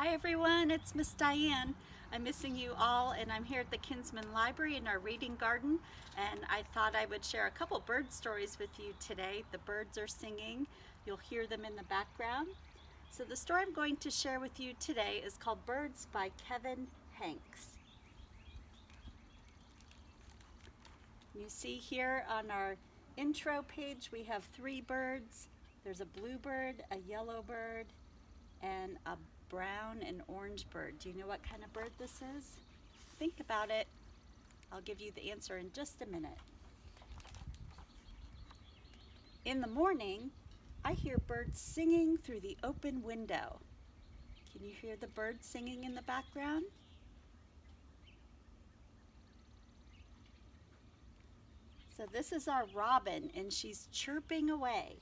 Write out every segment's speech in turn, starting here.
Hi everyone, it's Miss Diane. I'm missing you all and I'm here at the Kinsman Library in our reading garden, and I thought I would share a couple bird stories with you today. The birds are singing. You'll hear them in the background. So the story I'm going to share with you today is called Birds by Kevin Henkes. You see here on our intro page we have three birds. There's a bluebird, a yellow bird, and a brown and orange bird. Do you know what kind of bird this is? Think about it. I'll give you the answer in just a minute. In the morning, I hear birds singing through the open window. Can you hear the birds singing in the background? So this is our robin, and she's chirping away.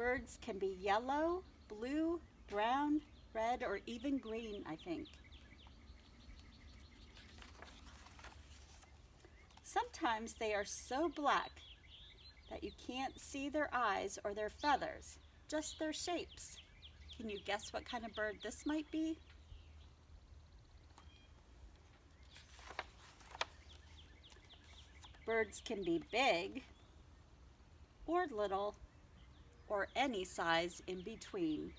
Birds can be yellow, blue, brown, red, or even green, I think. Sometimes they are so black that you can't see their eyes or their feathers, just their shapes. Can you guess what kind of bird this might be? Birds can be big or little, or any size in between.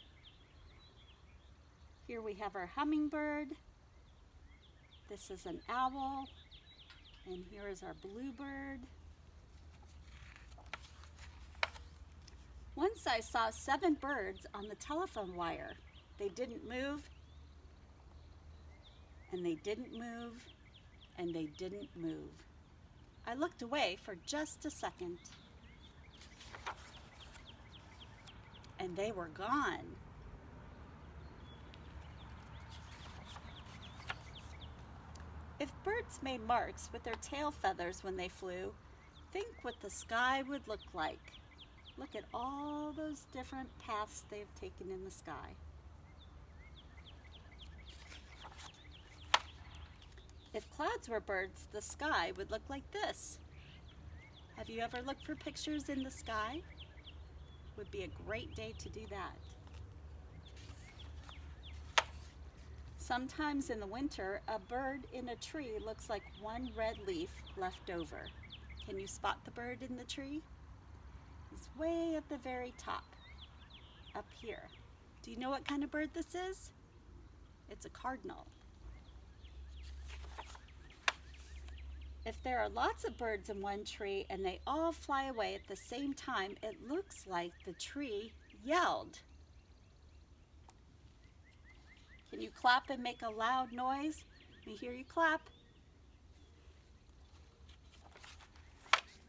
Here we have our hummingbird. This is an owl, and here is our bluebird. Once I saw 7 birds on the telephone wire. They didn't move, and they didn't move, and they didn't move. I looked away for just a second, and they were gone. If birds made marks with their tail feathers when they flew, think what the sky would look like. Look at all those different paths they've taken in the sky. If clouds were birds, the sky would look like this. Have you ever looked for pictures in the sky? Would be a great day to do that. Sometimes in the winter, a bird in a tree looks like one red leaf left over. Can you spot the bird in the tree? He's way at the very top, up here. Do you know what kind of bird this is? It's a cardinal. If there are lots of birds in one tree and they all fly away at the same time, it looks like the tree yelled. Can you clap and make a loud noise? Let me hear you clap.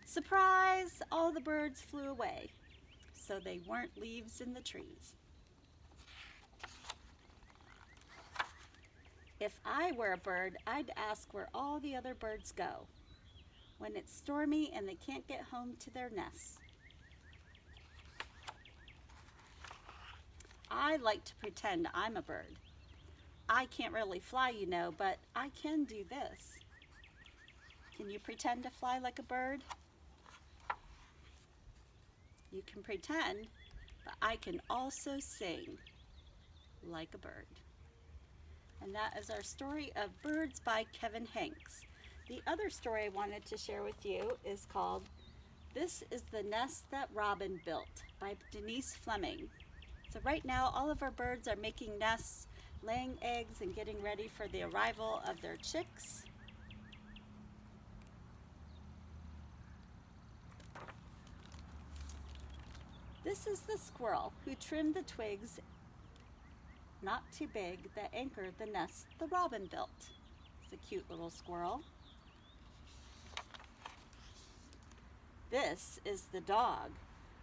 Surprise! All the birds flew away, so they weren't leaves in the trees. If I were a bird, I'd ask where all the other birds go when it's stormy and they can't get home to their nests. I like to pretend I'm a bird. I can't really fly, you know, but I can do this. Can you pretend to fly like a bird? You can pretend, but I can also sing like a bird. And that is our story of Birds by Kevin Henkes. The other story I wanted to share with you is called This is the Nest That Robin Built by Denise Fleming. So right now all of our birds are making nests, laying eggs, and getting ready for the arrival of their chicks. This is the squirrel who trimmed the twigs not too big that anchor the nest the robin built. It's a cute little squirrel. This is the dog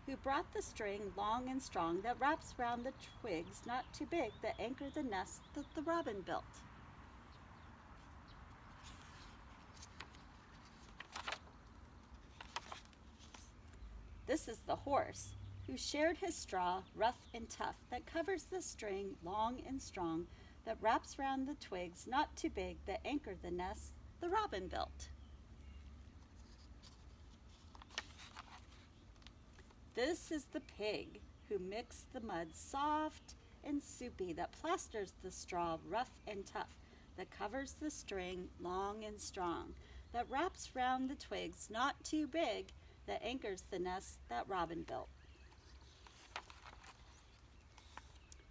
who brought the string long and strong that wraps round the twigs not too big that anchor the nest that the robin built. This is the horse who shared his straw, rough and tough, that covers the string long and strong, that wraps round the twigs not too big, that anchor the nest the robin built. This is the pig who mix the mud soft and soupy, that plasters the straw rough and tough, that covers the string long and strong, that wraps round the twigs not too big, that anchors the nest that robin built.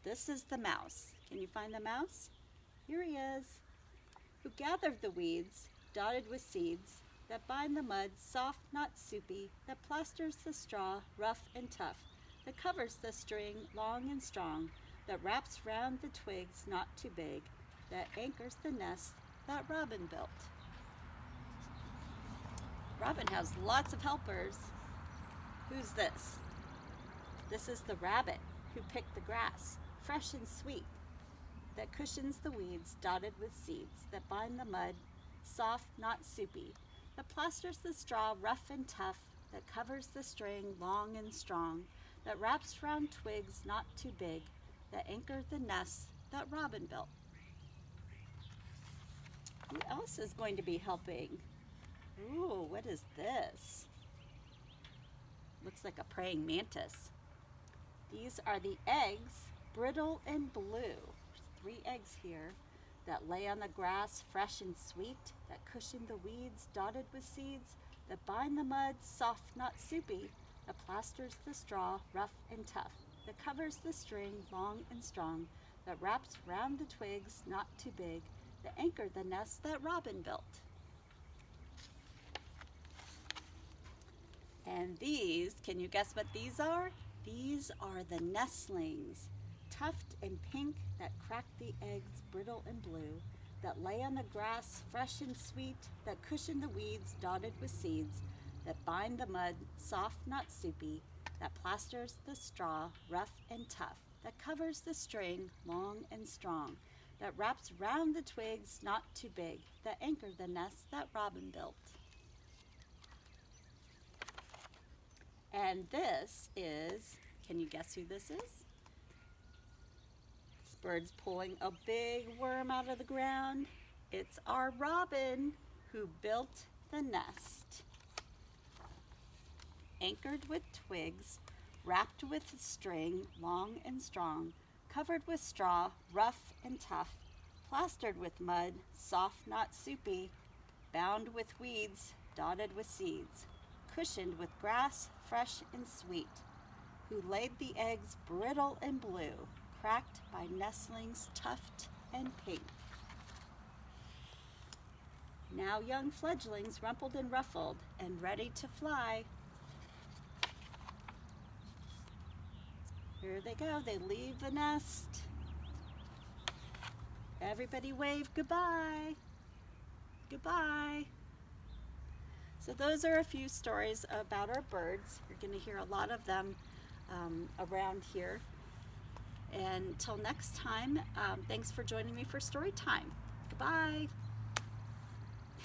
This is the mouse. Can you find the mouse? Here he is. Who gathered the weeds, dotted with seeds, that bind the mud soft, not soupy, that plasters the straw rough and tough, that covers the string long and strong, that wraps round the twigs not too big, that anchors the nest that robin built. Robin has lots of helpers. Who's this? This is the rabbit who picked the grass, fresh and sweet, that cushions the weeds dotted with seeds, that bind the mud soft, not soupy, that plasters the straw rough and tough, that covers the string long and strong, that wraps round twigs not too big, that anchor the nest that robin built. Who else is going to be helping? Ooh, what is this? Looks like a praying mantis. These are the eggs, brittle and blue. There's 3 eggs here that lay on the grass fresh and sweet, that cushion the weeds dotted with seeds, that bind the mud soft, not soupy, that plasters the straw rough and tough, that covers the string long and strong, that wraps round the twigs not too big, that anchor the nest that robin built. And these, can you guess what these are? These are the nestlings, tuft and pink, that crack the eggs brittle and blue, that lay on the grass fresh and sweet, that cushion the weeds dotted with seeds, that bind the mud soft, not soupy, that plasters the straw rough and tough, that covers the string long and strong, that wraps round the twigs not too big, that anchor the nest that robin built. And this is, can you guess who this is? This bird's pulling a big worm out of the ground. It's our robin who built the nest. Anchored with twigs, wrapped with string long and strong, covered with straw rough and tough, plastered with mud soft, not soupy, bound with weeds dotted with seeds, cushioned with grass fresh and sweet, who laid the eggs brittle and blue, cracked by nestlings tuft and pink. Now young fledglings rumpled and ruffled and ready to fly. Here they go, they leave the nest. Everybody wave goodbye. Goodbye. So those are a few stories about our birds. You're going to hear a lot of them around here. And until next time, thanks for joining me for story time. Goodbye.